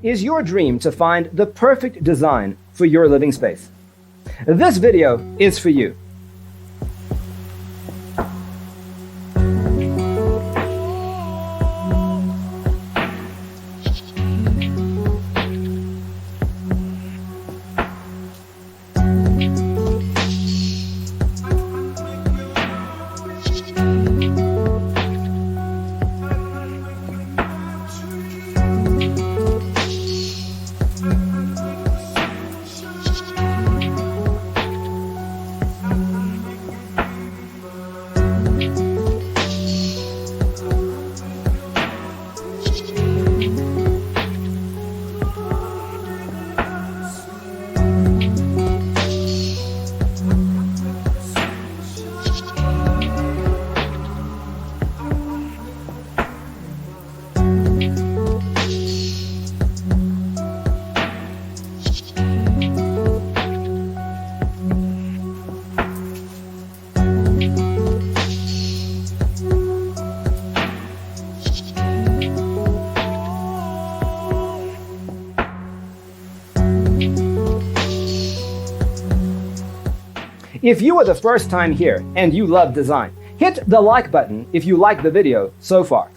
Is your dream to find the perfect design for your living space? This video is for you. If you are the first time here and you love design, hit the like button if you like the video so far.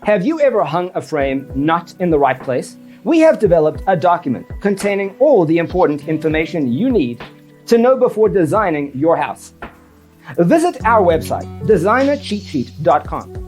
Have you ever hung a frame not in the right place? We have developed a document containing all the important information you need to know before designing your house. Visit our website, designercheatsheet.com.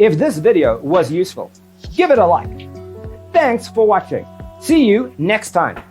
If this video was useful, give it a like. Thanks for watching. See you next time.